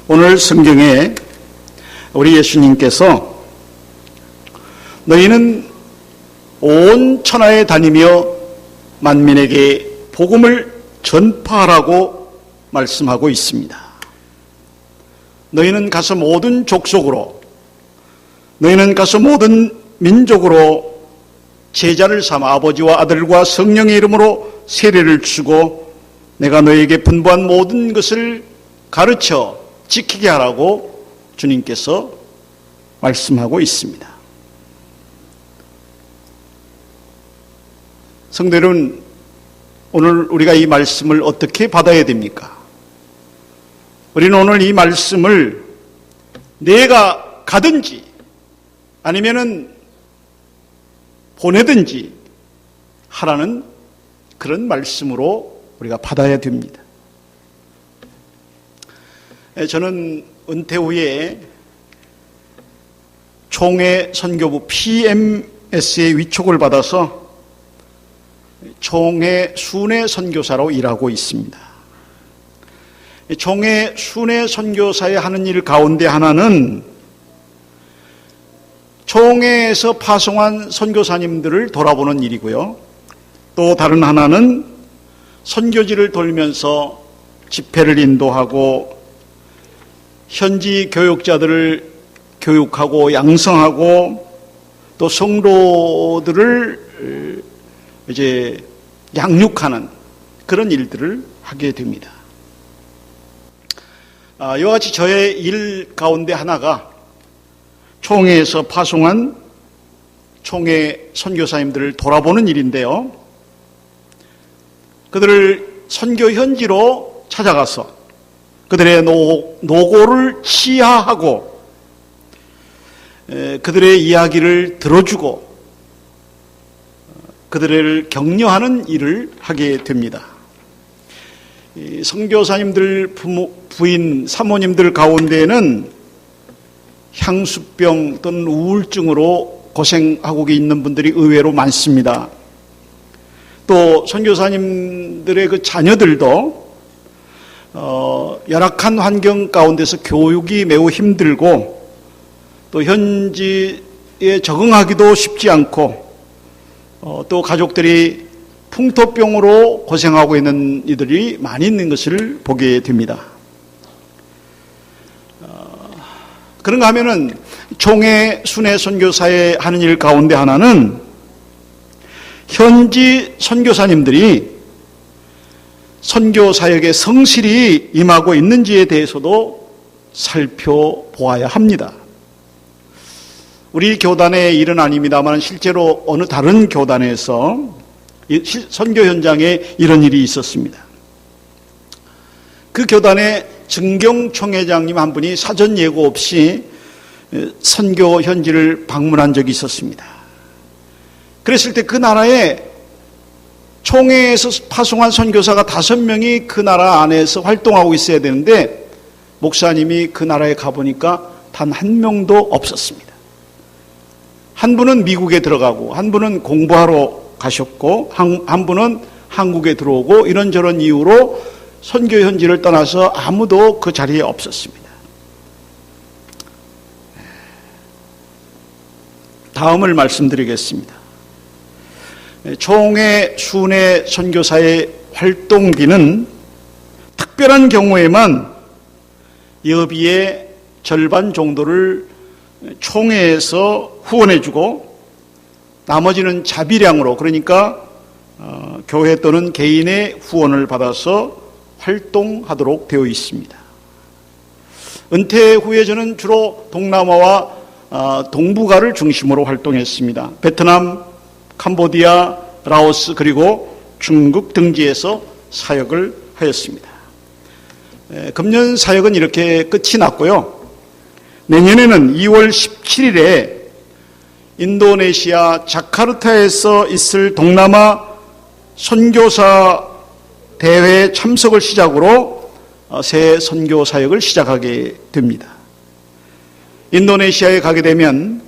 오늘 성경에 우리 예수님께서 너희는 온 천하에 다니며 만민에게 복음을 전파하라고 말씀하고 있습니다. 너희는 가서 모든 족속으로, 너희는 가서 모든 민족으로 제자를 삼아 아버지와 아들과 성령의 이름으로 세례를 주고 내가 너희에게 분부한 모든 것을 가르쳐 지키게 하라고 주님께서 말씀하고 있습니다. 성도 여러분, 오늘 우리가 이 말씀을 어떻게 받아야 됩니까? 우리는 오늘 이 말씀을 내가 가든지 아니면은 보내든지 하라는 그런 말씀으로 우리가 받아야 됩니다. 저는 은퇴 후에 총회 선교부 PMS의 위촉을 받아서 총회 순회 선교사로 일하고 있습니다. 총회 순회 선교사의 하는 일 가운데 하나는 총회에서 파송한 선교사님들을 돌아보는 일이고요. 또 다른 하나는 선교지를 돌면서 집회를 인도하고 현지 교육자들을 교육하고 양성하고 또 성도들을 이제 양육하는 그런 일들을 하게 됩니다. 이와 같이 저의 일 가운데 하나가 총회에서 파송한 총회 선교사님들을 돌아보는 일인데요. 그들을 선교 현지로 찾아가서 그들의 노고를 치하하고 그들의 이야기를 들어주고 그들을 격려하는 일을 하게 됩니다. 선교사님들 부인 사모님들 가운데에는 향수병 또는 우울증으로 고생하고 있는 분들이 의외로 많습니다. 또 선교사님들의 그 자녀들도 열악한 환경 가운데서 교육이 매우 힘들고 또 현지에 적응하기도 쉽지 않고 또 가족들이 풍토병으로 고생하고 있는 이들이 많이 있는 것을 보게 됩니다. 그런가 하면은 총회 순회 선교사에 하는 일 가운데 하나는 현지 선교사님들이 선교 사역에 성실히 임하고 있는지에 대해서도 살펴보아야 합니다. 우리 교단의 일은 아닙니다만 실제로 어느 다른 교단에서 선교 현장에 이런 일이 있었습니다. 그 교단의 증경 총회장님 한 분이 사전 예고 없이 선교 현지를 방문한 적이 있었습니다. 그랬을 때 그 나라에 총회에서 파송한 선교사가 5명이 그 나라 안에서 활동하고 있어야 되는데 목사님이 그 나라에 가보니까 단 한 명도 없었습니다. 한 분은 미국에 들어가고 한 분은 공부하러 가셨고 한 분은 한국에 들어오고 이런저런 이유로 선교 현지를 떠나서 아무도 그 자리에 없었습니다. 다음을 말씀드리겠습니다. 총회 순회 선교사의 활동비는 특별한 경우에만 여비의 절반 정도를 총회에서 후원해주고 나머지는 자비량으로, 그러니까 교회 또는 개인의 후원을 받아서 활동하도록 되어 있습니다. 은퇴 후에 저는 주로 동남아와 동북아를 중심으로 활동했습니다. 베트남, 캄보디아, 라오스 그리고 중국 등지에서 사역을 하였습니다. 금년 사역은 이렇게 끝이 났고요. 내년에는 2월 17일에 인도네시아 자카르타에서 있을 동남아 선교사 대회 참석을 시작으로 새 선교 사역을 시작하게 됩니다. 인도네시아에 가게 되면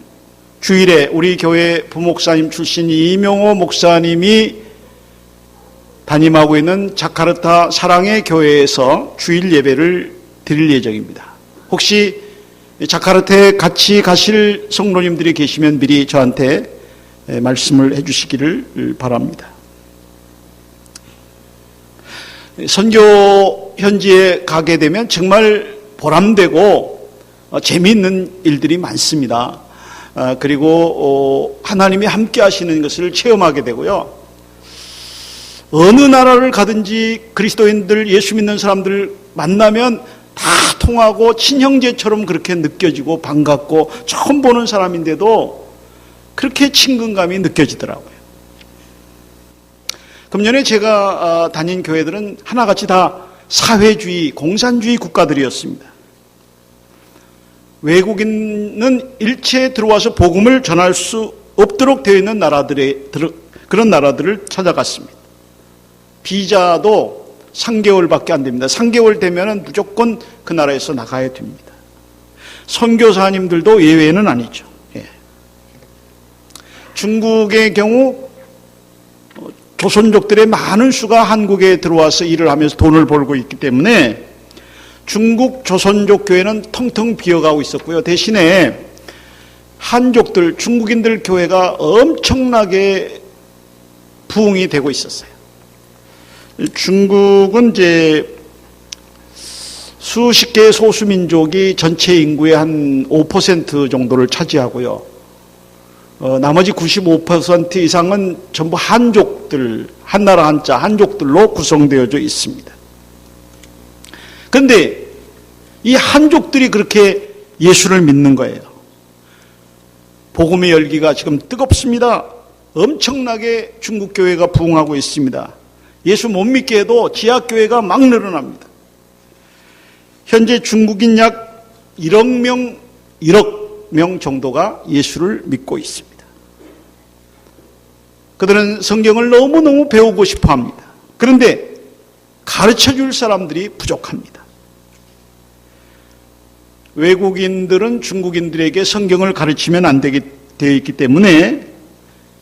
주일에 우리 교회 부목사님 출신 이명호 목사님이 담임하고 있는 자카르타 사랑의 교회에서 주일 예배를 드릴 예정입니다. 혹시 자카르타에 같이 가실 성도님들이 계시면 미리 저한테 말씀을 해주시기를 바랍니다. 선교 현지에 가게 되면 정말 보람되고 재미있는 일들이 많습니다. 그리고 하나님이 함께 하시는 것을 체험하게 되고요. 어느 나라를 가든지 그리스도인들, 예수 믿는 사람들 만나면 다 통하고 친형제처럼 그렇게 느껴지고 반갑고 처음 보는 사람인데도 그렇게 친근감이 느껴지더라고요. 금년에 제가 다닌 교회들은 하나같이 다 사회주의, 공산주의 국가들이었습니다. 외국인은 일체 들어와서 복음을 전할 수 없도록 되어 있는 그런 나라들을 찾아갔습니다. 비자도 3개월밖에 안 됩니다. 3개월 되면 무조건 그 나라에서 나가야 됩니다. 선교사님들도 예외는 아니죠. 예. 중국의 경우 조선족들의 많은 수가 한국에 들어와서 일을 하면서 돈을 벌고 있기 때문에 중국 조선족 교회는 텅텅 비어가고 있었고요. 대신에 한족들, 중국인들 교회가 엄청나게 부흥이 되고 있었어요. 중국은 이제 수십 개의 소수민족이 전체 인구의 한 5% 정도를 차지하고요. 나머지 95% 이상은 전부 한족들, 한나라 한자, 한족들로 구성되어져 있습니다. 그런데 이 한족들이 그렇게 예수를 믿는 거예요. 복음의 열기가 지금 뜨겁습니다. 엄청나게 중국 교회가 부흥하고 있습니다. 예수 못 믿게 해도 지하교회가 막 늘어납니다. 현재 중국인 약 1억 명 정도가 예수를 믿고 있습니다. 그들은 성경을 너무너무 배우고 싶어 합니다. 그런데 가르쳐 줄 사람들이 부족합니다. 외국인들은 중국인들에게 성경을 가르치면 안 되게 되어 있기 때문에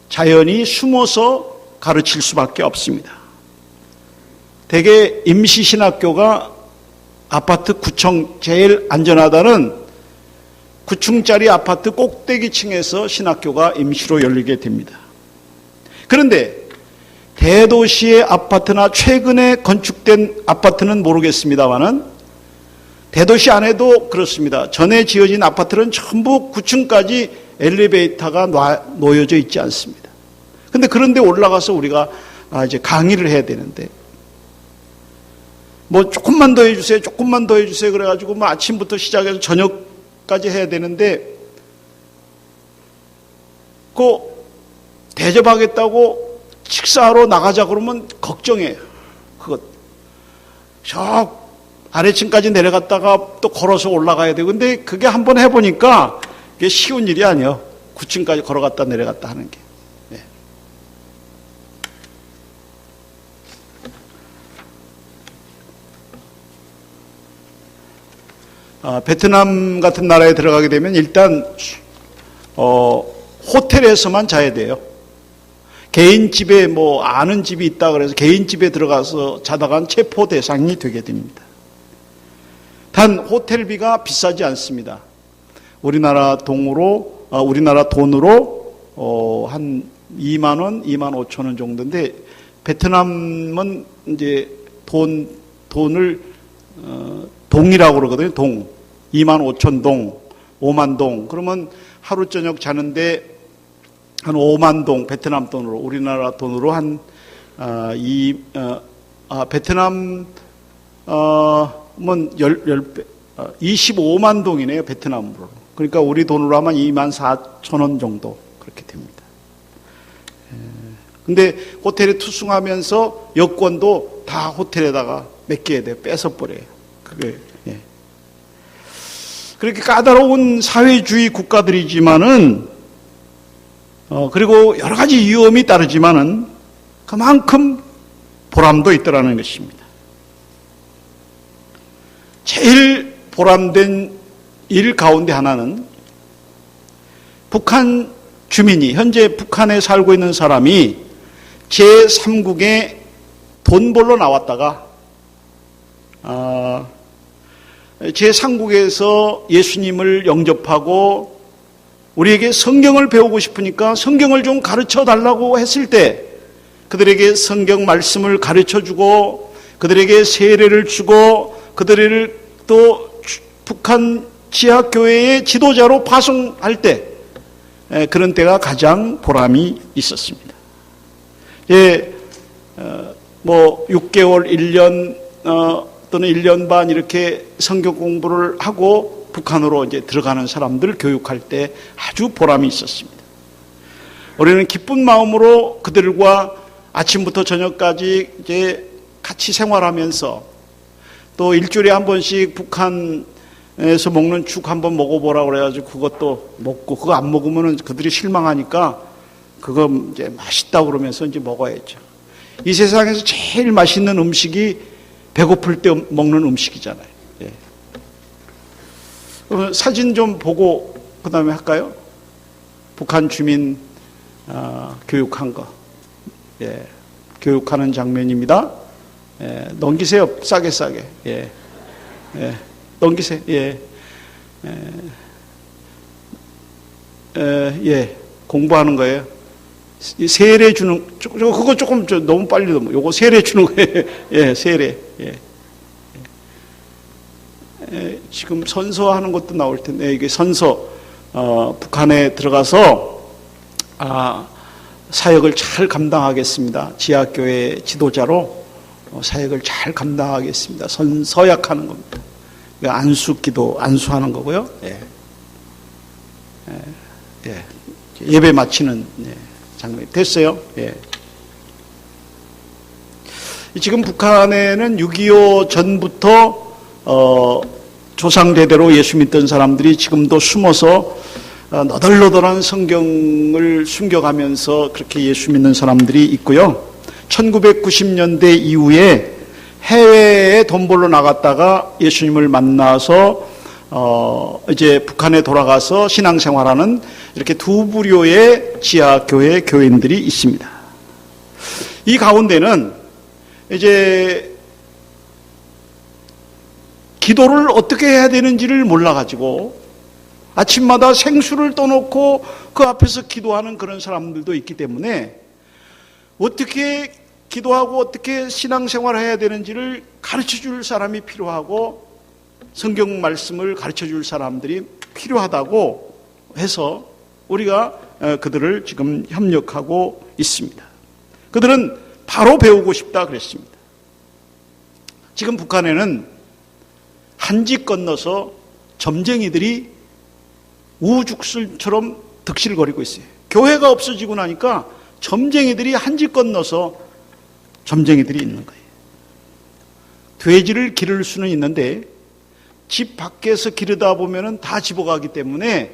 자연히 숨어서 가르칠 수밖에 없습니다. 대개 임시신학교가 아파트 9층 제일 안전하다는 9층짜리 아파트 꼭대기층에서 신학교가 임시로 열리게 됩니다. 그런데 대도시의 아파트나 최근에 건축된 아파트는 모르겠습니다만은 대도시 안에도 그렇습니다. 전에 지어진 아파트는 전부 9층까지 엘리베이터가 놓여져 있지 않습니다. 그런데 올라가서 우리가 이제 강의를 해야 되는데 뭐 조금만 더 해주세요, 조금만 더 해주세요 그래가지고 뭐 아침부터 시작해서 저녁까지 해야 되는데 그 대접하겠다고 식사하러 나가자 그러면 걱정해요. 그것 저 아래층까지 내려갔다가 또 걸어서 올라가야 되고 근데 그게 한번 해보니까 그게 쉬운 일이 아니에요. 9층까지 걸어갔다 내려갔다 하는 게. 네. 베트남 같은 나라에 들어가게 되면 일단 호텔에서만 자야 돼요. 개인 집에 뭐 아는 집이 있다 그래서 개인 집에 들어가서 자다간 체포 대상이 되게 됩니다. 단 호텔비가 비싸지 않습니다. 우리나라 돈으로 한 2만 원, 2만 5천 원 정도인데 베트남은 이제 돈을 동이라고 그러거든요. 동 2만 5천 동, 5만 동. 그러면 하루 저녁 자는데 한 5만 동 베트남 돈으로 우리나라 돈으로 한 베트남 25만 동이네요. 베트남으로. 그러니까 우리 돈으로 하면 2만 4천 원 정도 그렇게 됩니다. 근데 호텔에 투숙하면서 여권도 다 호텔에다가 맡겨야 돼요. 뺏어 버려요. 그게 그렇게 까다로운 사회주의 국가들이지만은 그리고 여러 가지 위험이 따르지만은 그만큼 보람도 있더라는 것입니다. 제일 보람된 일 가운데 하나는 북한 주민이 현재 북한에 살고 있는 사람이 제3국에 돈 벌러 나왔다가 제3국에서 예수님을 영접하고 우리에게 성경을 배우고 싶으니까 성경을 좀 가르쳐 달라고 했을 때 그들에게 성경 말씀을 가르쳐 주고 그들에게 세례를 주고 그들을 또 북한 지하교회의 지도자로 파송할 때 그런 때가 가장 보람이 있었습니다. 뭐 6개월, 1년 또는 1년 반 이렇게 성경 공부를 하고 북한으로 이제 들어가는 사람들 교육할 때 아주 보람이 있었습니다. 우리는 기쁜 마음으로 그들과 아침부터 저녁까지 이제 같이 생활하면서 또 일주일에 한 번씩 북한에서 먹는 죽 한번 먹어보라고 그래가지고 그것도 먹고 그거 안 먹으면은 그들이 실망하니까 그거 이제 맛있다고 그러면서 이제 먹어야죠. 이 세상에서 제일 맛있는 음식이 배고플 때 먹는 음식이잖아요. 예. 그럼 사진 좀 보고 그 다음에 할까요? 북한 주민 교육한 거. 예. 교육하는 장면입니다. 예. 넘기세요. 싸게. 예. 예. 넘기세요. 예. 예. 공부하는 거예요. 세례 주는, 그거 조금 너무 빨리 요거 세례 주는 거예요. 예, 세례. 예. 예. 지금 선서하는 것도 나올 텐데, 이게 선서, 북한에 들어가서, 사역을 잘 감당하겠습니다. 지하교회 지도자로 사역을 잘 감당하겠습니다. 서약하는 겁니다. 안수기도, 안수하는 거고요. 예. 예. 예배 마치는, 예. 장면이 됐어요. 예. 지금 북한에는 6.25 전부터 조상대대로 예수 믿던 사람들이 지금도 숨어서 너덜너덜한 성경을 숨겨가면서 그렇게 예수 믿는 사람들이 있고요. 1990년대 이후에 해외에 돈 벌러 나갔다가 예수님을 만나서 이제 북한에 돌아가서 신앙생활하는 이렇게 두 부류의 지하교회 교인들이 있습니다. 이 가운데는 이제 기도를 어떻게 해야 되는지를 몰라가지고 아침마다 생수를 떠놓고 그 앞에서 기도하는 그런 사람들도 있기 때문에 어떻게 기도하고 어떻게 신앙생활을 해야 되는지를 가르쳐줄 사람이 필요하고 성경 말씀을 가르쳐줄 사람들이 필요하다고 해서 우리가 그들을 지금 협력하고 있습니다. 그들은 바로 배우고 싶다 그랬습니다. 지금 북한에는 한지 건너서 점쟁이들이 우죽술처럼 득실거리고 있어요. 교회가 없어지고 나니까 점쟁이들이 한지 건너서 점쟁이들이 있는 거예요. 돼지를 기를 수는 있는데 집 밖에서 기르다 보면은 다 집어가기 때문에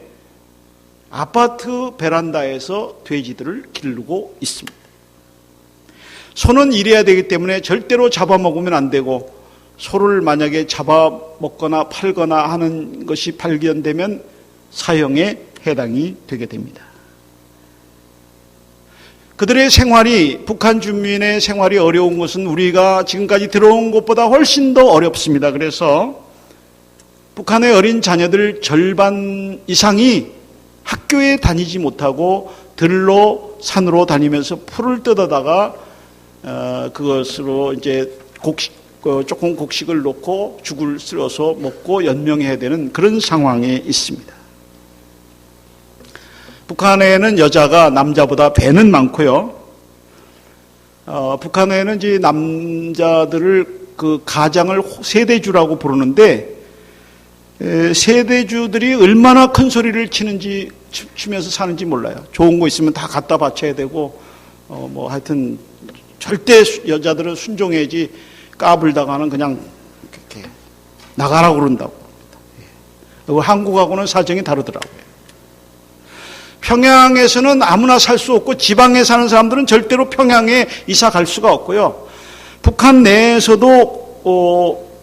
아파트 베란다에서 돼지들을 기르고 있습니다. 소는 일해야 되기 때문에 절대로 잡아먹으면 안 되고 소를 만약에 잡아먹거나 팔거나 하는 것이 발견되면 사형에 해당이 되게 됩니다. 그들의 생활이, 북한 주민의 생활이 어려운 것은 우리가 지금까지 들어온 것보다 훨씬 더 어렵습니다. 그래서 북한의 어린 자녀들 절반 이상이 학교에 다니지 못하고 들로 산으로 다니면서 풀을 뜯어다가 그것으로 이제 조금 곡식을 놓고 죽을 쓸어서 먹고 연명해야 되는 그런 상황에 있습니다. 북한에는 여자가 남자보다 배는 많고요. 북한에는 이제 남자들을 그 가장을 세대주라고 부르는데 세대주들이 얼마나 큰 소리를 치면서 사는지 몰라요. 좋은 거 있으면 다 갖다 바쳐야 되고 뭐 하여튼 절대 여자들은 순종해야지 까불다가는 그냥 이렇게 나가라고 그런다고. 그리고 한국하고는 사정이 다르더라고요. 평양에서는 아무나 살 수 없고 지방에 사는 사람들은 절대로 평양에 이사 갈 수가 없고요. 북한 내에서도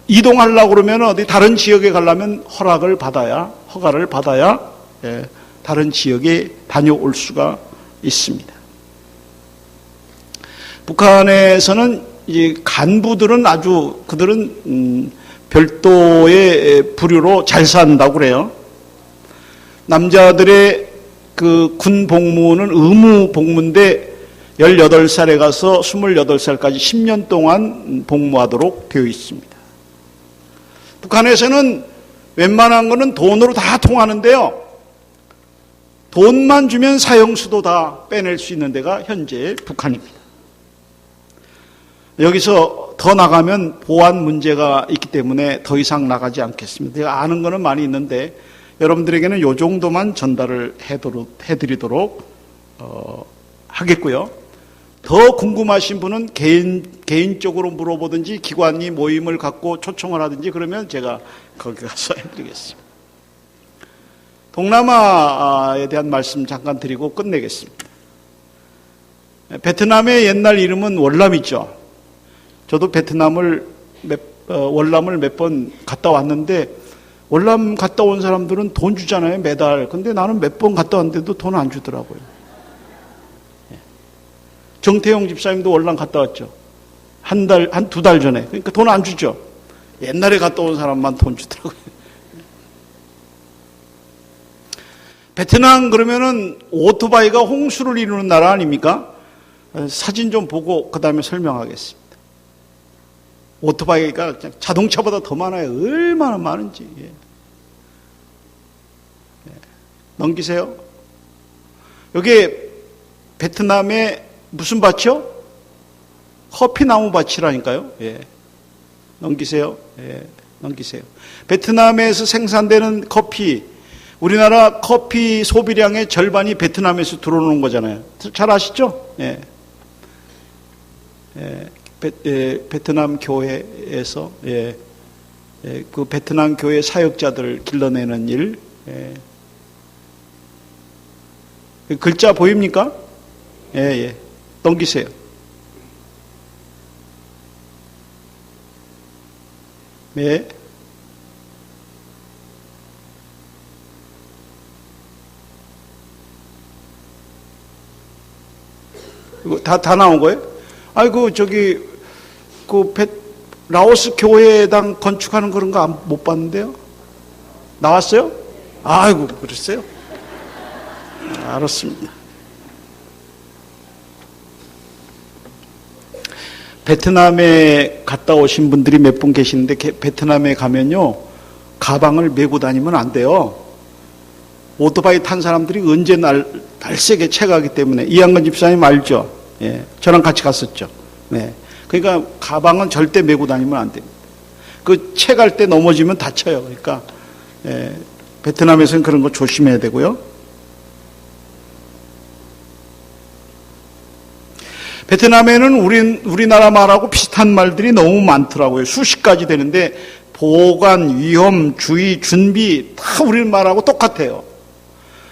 이동하려고 그러면 어디 다른 지역에 가려면 허가를 받아야 다른 지역에 다녀올 수가 있습니다. 북한에서는 이제 간부들은 그들은 별도의 부류로 잘 산다고 그래요. 남자들의 그 군 복무는 의무 복무인데 18살에 가서 28살까지 10년 동안 복무하도록 되어 있습니다. 북한에서는 웬만한 거는 돈으로 다 통하는데요. 돈만 주면 사형수도 다 빼낼 수 있는 데가 현재 북한입니다. 여기서 더 나가면 보안 문제가 있기 때문에 더 이상 나가지 않겠습니다. 제가 아는 거는 많이 있는데 여러분들에게는 이 정도만 전달을 해드리도록 하겠고요. 더 궁금하신 분은 개인적으로 물어보든지 기관이 모임을 갖고 초청을 하든지 그러면 제가 거기 가서 해드리겠습니다. 동남아에 대한 말씀 잠깐 드리고 끝내겠습니다. 베트남의 옛날 이름은 월남이죠. 저도 베트남을 월남을 몇 번 갔다 왔는데 월남 갔다 온 사람들은 돈 주잖아요, 매달. 근데 나는 몇 번 갔다 왔는데도 돈 안 주더라고요. 정태영 집사님도 월남 갔다 왔죠. 한 2달 전에. 그러니까 돈 안 주죠. 옛날에 갔다 온 사람만 돈 주더라고요. 베트남 그러면은 오토바이가 홍수를 이루는 나라 아닙니까? 사진 좀 보고 그 다음에 설명하겠습니다. 오토바이가 그냥 자동차보다 더 많아요. 얼마나 많은지. 예. 넘기세요. 여기 베트남의 무슨 밭이요? 커피나무 밭이라니까요. 예. 넘기세요. 예. 넘기세요. 베트남에서 생산되는 커피, 우리나라 커피 소비량의 절반이 베트남에서 들어오는 거잖아요. 잘 아시죠? 예. 예. 베트남 교회에서 그 베트남 교회 사역자들을 길러내는 일. 글자 보입니까? 예. 넘기세요. 네. 이거 다 나온 거예요? 아이고, 라오스 교회당 건축하는 그런 거 못 봤는데요? 나왔어요? 아이고, 그랬어요? 알았습니다. 베트남에 갔다 오신 분들이 몇 분 계시는데, 베트남에 가면요, 가방을 메고 다니면 안 돼요. 오토바이 탄 사람들이 언제 날쌔게 채가기 때문에. 이한근 집사님 알죠? 예, 저랑 같이 갔었죠. 네. 그러니까 가방은 절대 메고 다니면 안 됩니다. 그 채갈 때 넘어지면 다쳐요. 그러니까 베트남에서는 그런 거 조심해야 되고요. 베트남에는 우리나라 말하고 비슷한 말들이 너무 많더라고요. 수십 가지 되는데 보관, 위험, 주의, 준비 다 우리 말하고 똑같아요.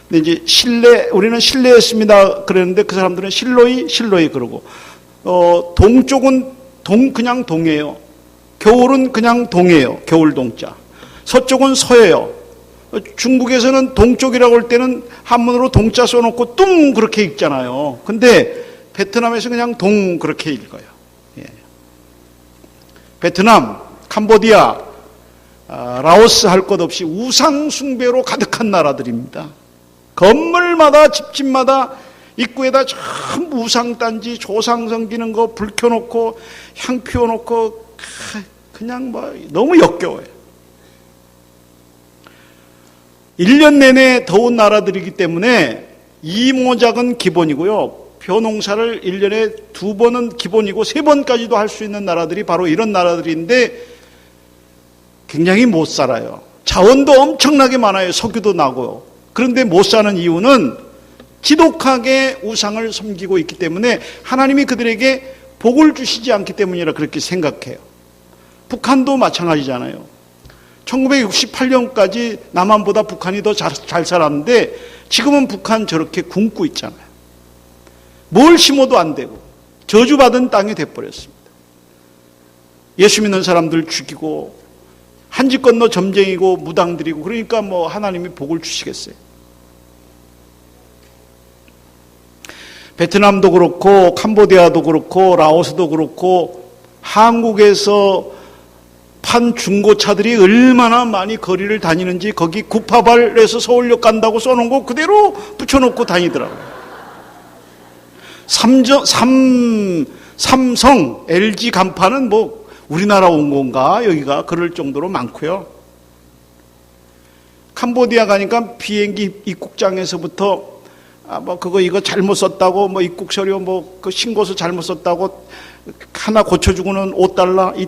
근데 이제 우리는 실내였습니다 그랬는데 그 사람들은 실로이 그러고 동쪽은 그냥 동이에요. 겨울은 그냥 동이에요. 겨울 동자. 서쪽은 서예요. 중국에서는 동쪽이라고 할 때는 한문으로 동자 써놓고 뚱 그렇게 읽잖아요. 근데 베트남에서 그냥 동 그렇게 읽어요. 예. 베트남, 캄보디아, 라오스 할 것 없이 우상 숭배로 가득한 나라들입니다. 건물마다 집집마다 입구에다 전부 우상단지 조상 섬기는 거 불 켜놓고 향 피워놓고 그냥 너무 역겨워요. 1년 내내 더운 나라들이기 때문에 이모작은 기본이고요. 벼농사를 1년에 2번은 기본이고 3번까지도 할 수 있는 나라들이 바로 이런 나라들인데 굉장히 못 살아요. 자원도 엄청나게 많아요. 석유도 나고요. 그런데 못 사는 이유는 지독하게 우상을 섬기고 있기 때문에 하나님이 그들에게 복을 주시지 않기 때문이라 그렇게 생각해요. 북한도 마찬가지잖아요. 1968년까지 남한보다 북한이 더 잘 살았는데 지금은 북한 저렇게 굶고 있잖아요. 뭘 심어도 안 되고 저주받은 땅이 돼버렸습니다. 예수 믿는 사람들 죽이고 한 집 건너 점쟁이고 무당들이고 그러니까 하나님이 복을 주시겠어요. 베트남도 그렇고 캄보디아도 그렇고 라오스도 그렇고 한국에서 판 중고차들이 얼마나 많이 거리를 다니는지 거기 구파발에서 서울역 간다고 써놓은 거 그대로 붙여놓고 다니더라고요. 삼성, LG 간판은 뭐 우리나라 온 건가 여기가 그럴 정도로 많고요. 캄보디아 가니까 비행기 입국장에서부터 뭐 그거 이거 잘못 썼다고 뭐 입국 서류 뭐 그 신고서 잘못 썼다고 하나 고쳐주고는 $5,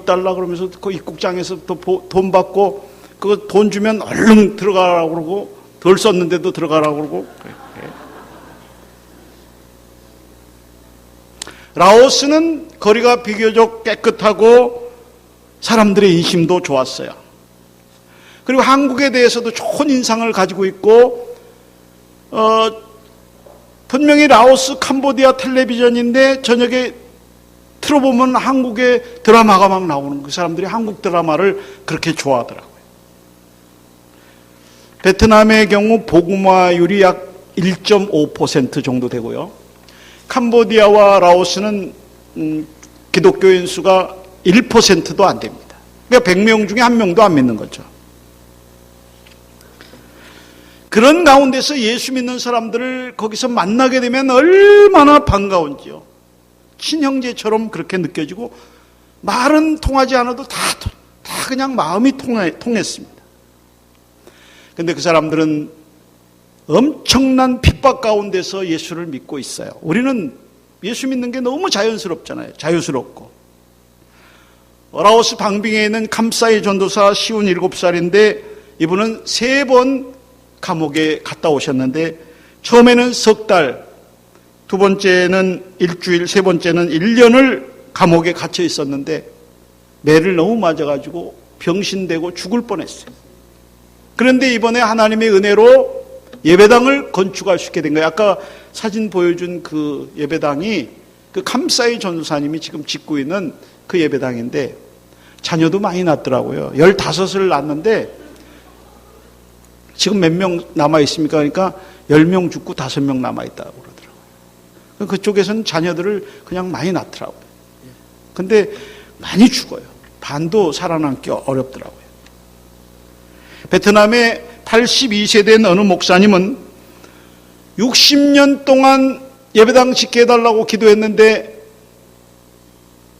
$2 그러면서 그 입국장에서 또 돈 받고 그거 돈 주면 얼른 들어가라고 그러고 덜 썼는데도 들어가라고 그러고. 라오스는 거리가 비교적 깨끗하고 사람들의 인심도 좋았어요. 그리고 한국에 대해서도 좋은 인상을 가지고 있고 분명히 라오스 캄보디아 텔레비전인데 저녁에 틀어보면 한국의 드라마가 막 나오는 그 사람들이 한국 드라마를 그렇게 좋아하더라고요. 베트남의 경우 복음화율이 약 1.5% 정도 되고요. 캄보디아와 라오스는 기독교인 수가 1%도 안 됩니다. 그러니까 100명 중에 1명도 안 믿는 거죠. 그런 가운데서 예수 믿는 사람들을 거기서 만나게 되면 얼마나 반가운지요. 친형제처럼 그렇게 느껴지고 말은 통하지 않아도 다 그냥 마음이 통했습니다. 그런데 그 사람들은 엄청난 핍박 가운데서 예수를 믿고 있어요. 우리는 예수 믿는 게 너무 자연스럽잖아요. 자유스럽고. 라오스 방빙에 있는 캄사이 전도사 시운 7살인데 이분은 3번 감옥에 갔다 오셨는데 처음에는 석 달, 두 번째는 일주일, 세 번째는 1년을 감옥에 갇혀 있었는데 매를 너무 맞아가지고 병신되고 죽을 뻔했어요. 그런데 이번에 하나님의 은혜로 예배당을 건축할 수 있게 된 거예요. 아까 사진 보여준 그 예배당이 그 캄사이 전도사님이 지금 짓고 있는 그 예배당인데 자녀도 많이 낳더라고요. 15을 낳았는데 지금 몇 명 남아있습니까? 그러니까 10명 죽고 5명 남아있다고 그러더라고요. 그쪽에서는 자녀들을 그냥 많이 낳더라고요. 근데 많이 죽어요. 반도 살아남기 어렵더라고요. 베트남의 82세 된 어느 목사님은 60년 동안 예배당 짓게 해달라고 기도했는데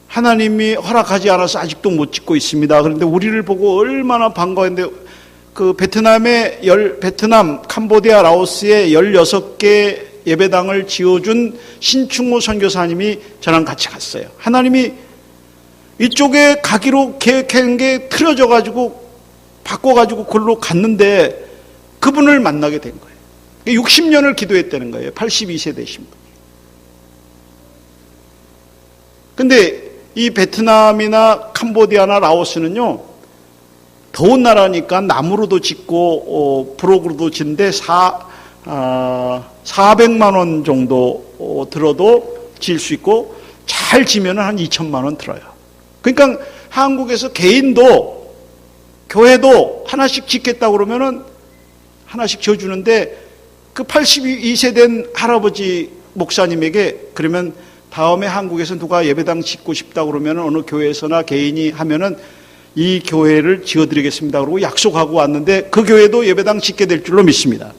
하나님이 허락하지 않아서 아직도 못 짓고 있습니다. 그런데 우리를 보고 얼마나 반가웠는데 그 베트남, 캄보디아, 라오스에 16개 예배당을 지어준 신충호 선교사님이 저랑 같이 갔어요. 하나님이 이쪽에 가기로 계획한 게 틀어져가지고 바꿔가지고 그걸로 갔는데 그분을 만나게 된 거예요. 60년을 기도했다는 거예요. 82세 되신 분이. 근데 이 베트남이나 캄보디아나 라오스는요, 더운 나라니까 나무로도 짓고 부록으로도 짓는데 400만 원 정도 들어도 지을 수 있고 잘 지면 한 2천만 원 들어요. 그러니까 한국에서 개인도 교회도 하나씩 짓겠다고 그러면은 하나씩 지어주는데 그 82세 된 할아버지 목사님에게 그러면 다음에 한국에서 누가 예배당 짓고 싶다 그러면 어느 교회에서나 개인이 하면은 이 교회를 지어드리겠습니다. 그러고 약속하고 왔는데 그 교회도 예배당 짓게 될 줄로 믿습니다.